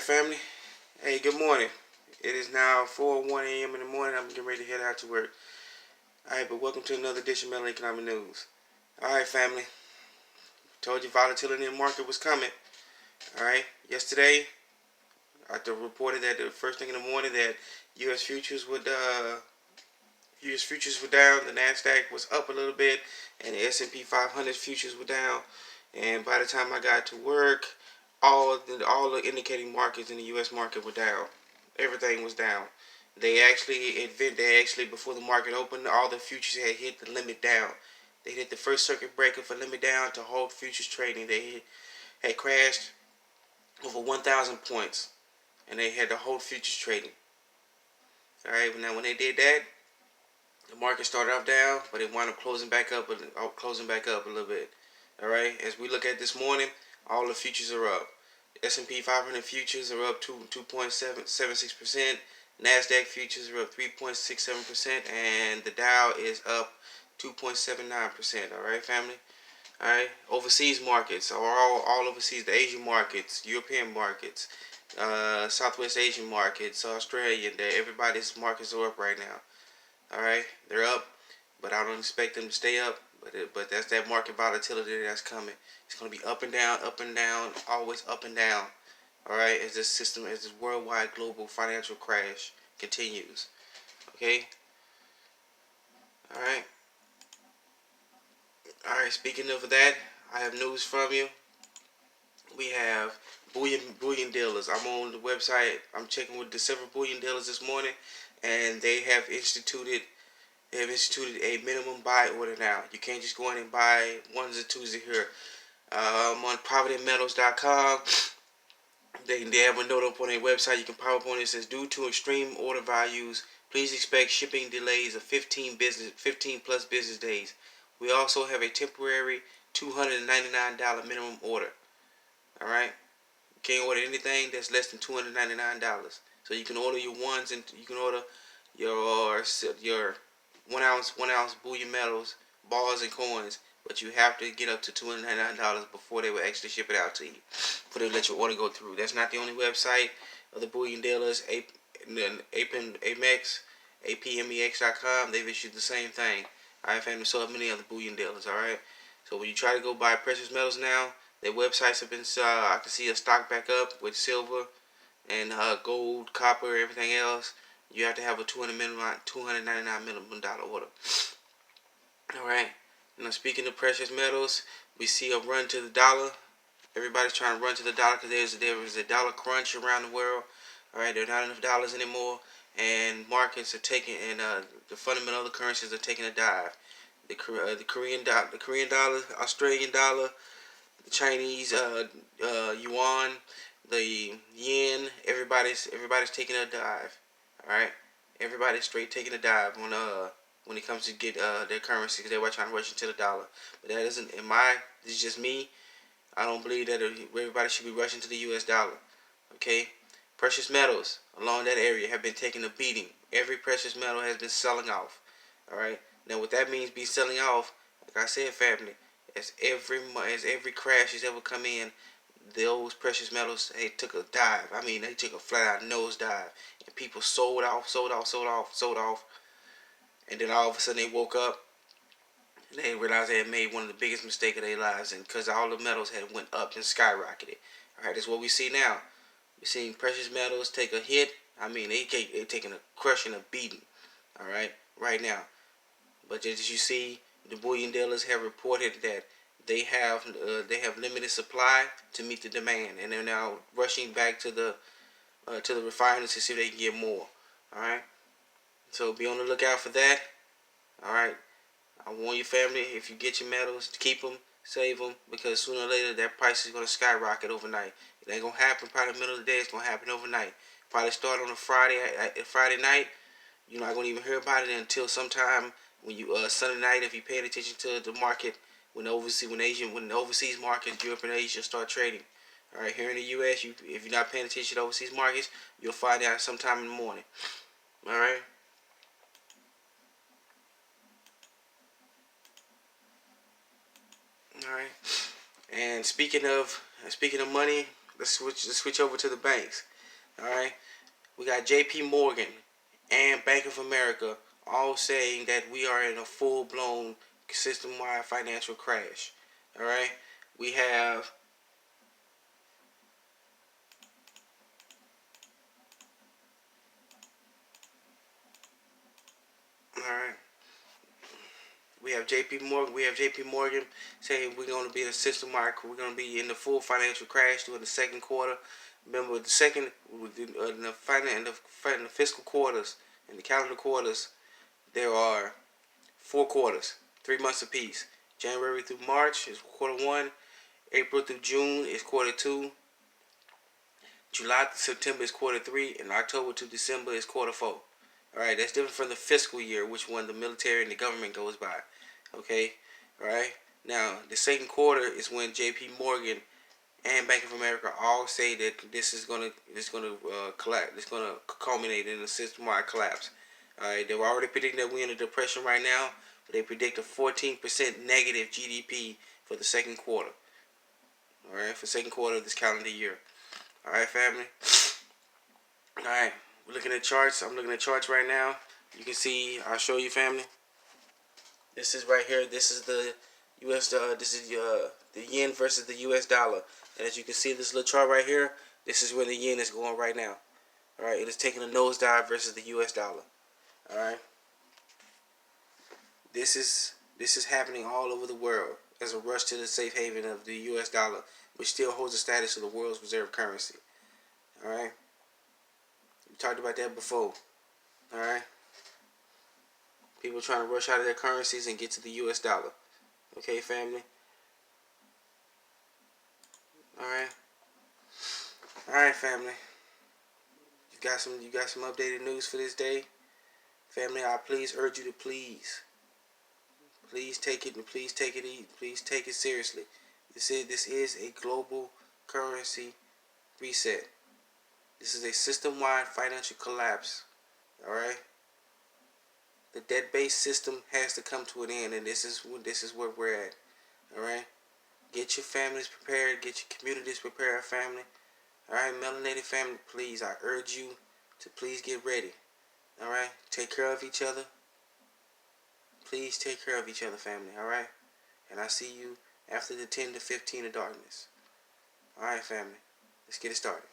family. Hey, good morning. It is now 4:01 a.m. in the morning. I'm getting ready to head out to work. Alright, but welcome to another edition of Melon Economic News. Alright, family. Told you volatility in the market was coming. Alright, yesterday, I reported that the first thing in the morning that U.S. futures were down. The Nasdaq was up a little bit, and the S&P 500 futures were down. And by the time I got to work, all the indicating markets in the U.S. market were down. Everything was down. They actually before the market opened, all the futures had hit the limit down. They hit the first circuit breaker for limit down to hold futures trading. They had crashed over 1,000 points, and they had to hold futures trading. All right, now when they did that, the market started off down, but it wound up closing back up a little bit. All right, as we look at this morning, all the futures are up. S&P 500 futures are up 2.76%. Nasdaq futures are up 3.67%, and the Dow is up 2.79%. All right, family. All right, overseas markets are all overseas. The Asian markets, European markets, Southwest Asian markets, Australia. Everybody's markets are up right now. All right, they're up, but I don't expect them to stay up. But that's that market volatility that's coming. It's going to be up and down, always up and down. All right, as this worldwide global financial crash continues. Okay. All right. All right. Speaking of that, I have news from you. We have bullion dealers. I'm on the website. I'm checking with the several bullion dealers this morning, and they have instituted a minimum buy order now. You can't just go in and buy ones or twos here. On ProvidentMetals.com, they have a note up on their website. You can pop up on it. It says, due to extreme order values, please expect shipping delays of 15 plus business days. We also have a temporary $299 minimum order. All right, you can't order anything that's less than $299. So you can order your ones, and you can order your 1 ounce bullion metals, bars and coins, but you have to get up to $299 before they will actually ship it out to you, before they let your order go through. That's not the only website of the bullion dealers. APMEX.com, they've issued the same thing. All right, family. So have many other bullion dealers. All right. So when you try to go buy precious metals now, their websites have been. I can see a stock back up with silver and gold, copper, everything else. You have to have a $299 minimum order. All right. Now, speaking of precious metals, we see a run to the dollar. Everybody's trying to run to the dollar because there is a dollar crunch around the world. All right, there are not enough dollars anymore, and markets are taking, and the fundamental other currencies are taking a dive. The Korean dollar, Australian dollar, the Chinese yuan, the yen. Everybody's taking a dive. All right, everybody's straight taking a dive on when it comes to get their currency, because they're trying to rush into the dollar. But that isn't this is just me. I don't believe that everybody should be rushing to the U.S. dollar. Okay, precious metals along that area have been taking a beating. Every precious metal has been selling off. All right. Now, what that means, be selling off, like I said, family, as every crash has ever come in, those precious metals, they took a dive. I mean, they took a flat out nose dive, and people sold off, and then all of a sudden they woke up and they realized they had made one of the biggest mistakes of their lives, and because all the metals had went up and skyrocketed. All right, that's what we see now. We're seeing precious metals take a hit. I mean, they're taking a crushing, a beating. All right now. But as you see, the bullion dealers have reported that they have limited supply to meet the demand, and they're now rushing back to the refiners to see if they can get more. All right, so be on the lookout for that. All right, I warn your family, if you get your metals, keep them, save them, because sooner or later that price is going to skyrocket overnight. It ain't going to happen probably in the middle of the day. It's going to happen overnight. Probably start on a Friday night. You're not going to even hear about it until sometime when you Sunday night, if you're paying attention to the market, when the overseas markets, Europe and Asia start trading. All right, here in the U.S., if you're not paying attention to overseas markets, you'll find out sometime in the morning. All right. All right. And speaking of money, let's switch over to the banks. All right, we got J.P. Morgan and Bank of America all saying that we are in a full-blown system-wide financial crash. All right, we have all right. We have JP Morgan saying we're going to be in a system-wide. We're going to be in the full financial crash during the second quarter. Remember, the second in the fiscal quarters, in the calendar quarters, there are 4 quarters, 3 months apiece. January through March is quarter one. April through June is quarter two. July to September is quarter three, and October to December is quarter four. All right, that's different from the fiscal year, which one the military and the government goes by. Okay, all right. Now the second quarter is when J.P. Morgan and Bank of America all say that this is gonna collapse. It's gonna culminate in a system-wide collapse. All right, they were already predicting that we're in a depression right now, but they predict a 14% negative GDP for the second quarter. All right, for the second quarter of this calendar year. All right, family. All right, we're looking at charts. I'm looking at charts right now. You can see. I'll show you, family. This is right here. This is the U.S. This is the yen versus the U.S. dollar. And as you can see, this little chart right here. This is where the yen is going right now. All right, it is taking a nosedive versus the U.S. dollar. All right. This is happening all over the world as a rush to the safe haven of the U.S. dollar, which still holds the status of the world's reserve currency. All right. We talked about that before. All right. People trying to rush out of their currencies and get to the U.S. dollar. Okay, family. All right. All right, family. You got some updated news for this day, family. I please urge you to please take it and please take it easy. Please take it seriously. This is a global currency reset. This is a system-wide financial collapse. All right. The debt-based system has to come to an end, and this is where we're at. All right. Get your families prepared. Get your communities prepared, family. All right, melanated family. Please, I urge you to please get ready. All right. Take care of each other. Please take care of each other, family. All right. And I see you after the 10 to 15 of darkness. All right, family. Let's get it started.